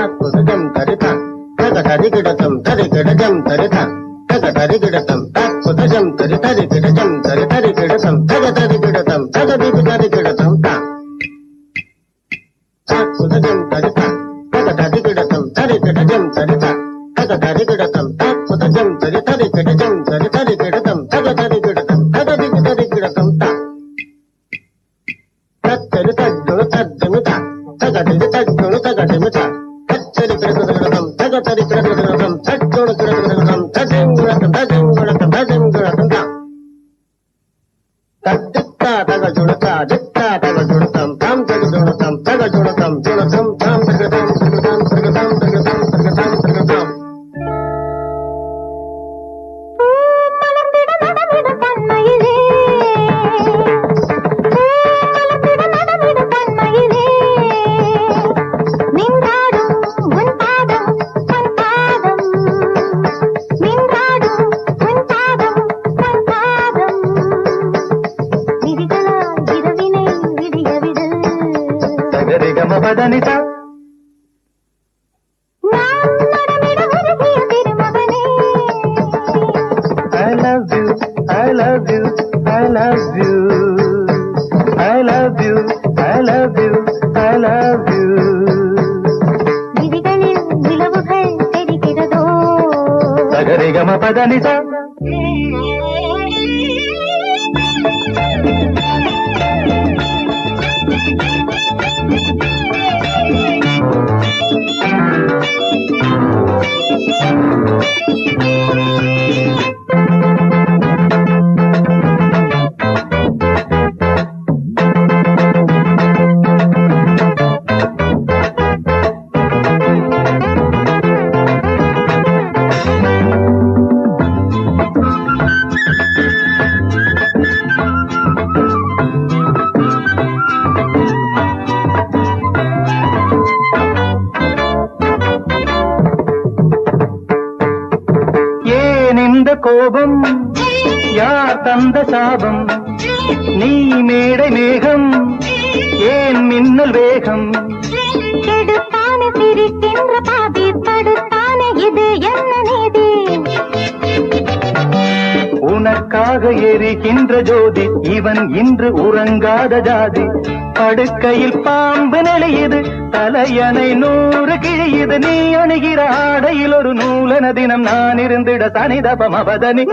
தாக்குதஜம் தரிதா தகதரிகிடதம் தரிகிடஜம் தரிதா தகதரிகிடதம் தாக்குதஜம் தரிதரிகிடஜம் தரிதரிகிடதம் தகதரிகிடதம் தகதிகிடதம் தா தாக்குதஜம் தரிதா தகதரிகிடதம் தரிகிடஜம் தரிதா தகதரிகிடதம் தாக்குதஜம் தரிதரிகிடஜம் தரிதரிகிடதம் தகதரிகிடதம் தகதிகிடதம் தா தத்தரி தஜ்ஜுணு தஜ்ஜுணுதா தகதிரி தஜ்ஜுணு தகதிமிதா தச்சரி கிடதம் தகதரி கிடதம் தஜ்ஜுணு கிடதம் தஜிங்குணதம் தஜிங்குணதம் தஜிங்குணதம் தா தத்தித்தா தகஜுணதா ஜித்தா தகஜுணதம் தாம் தகஜுணதம் தகஜுணதம் ஜுணதம் தாம் தகதம் தகதம் தகதம் தகதம் தகதம் தகதம் பதனிதா I love you, I love you, I love you, I love you, I love you, I love you. விழிகளில் நிலவுகள் தெரிகிறதோ சகரிகம பதனிதா இந்த கோபம் யார் தந்த சாபம் நீ மேடை மேகம் ஏன் மின்னல் வேகம் கெடுத்தானே சிரிக்கின்ற பாதி தடுத்தானே இது என்ன நீதி உனக்காக எரிகின்ற ஜோதி இவன் இன்று உறங்காத ஜாதி படுக்கையில் பாம்பு நெளியுது தலையணை 100 கிழியுது நீ அணுகிற ஆடையில் ஒரு நூலன தினம் நான் இருந்திட சனிதபம் அவதனி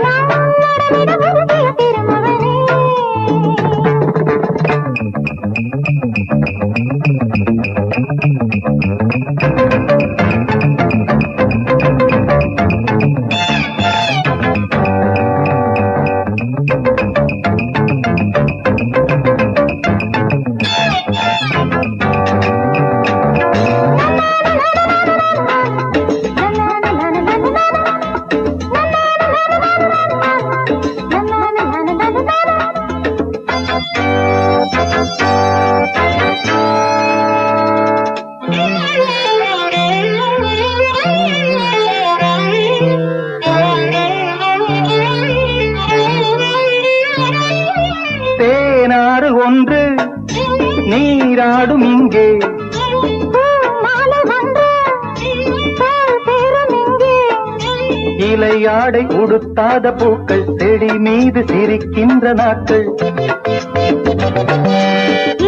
தேனாறு ஒன்று நீராடும் இங்கே இலையாடை உடுத்தாத பூக்கள் செடி மீது சிரிக்கின்ற நாட்கள்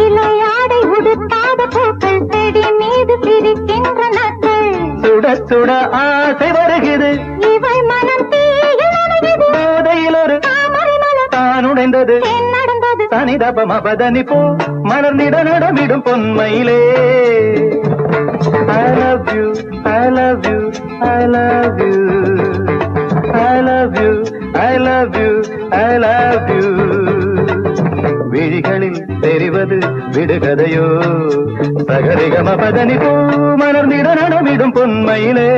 இலையாடை உடுத்தாத பூக்கள் செடி மீது சிரிக்கின்ற நாட்கள் சுட சுட ஆசை வருகிறது இவை மனம் போதையில் ஒரு தான் உடைந்தது நடந்தது சனிதபம் அவதனி போ மலர்ந்திட நடமிடும் பொன்மையிலே I love you, I love you, I love you, I love you, I love you, I love you. விழிகளில் தெரிவது விடுகதையோ சகரிகம பதனி போ மலர்ந்திட நடமிடும் பொன்மையிலே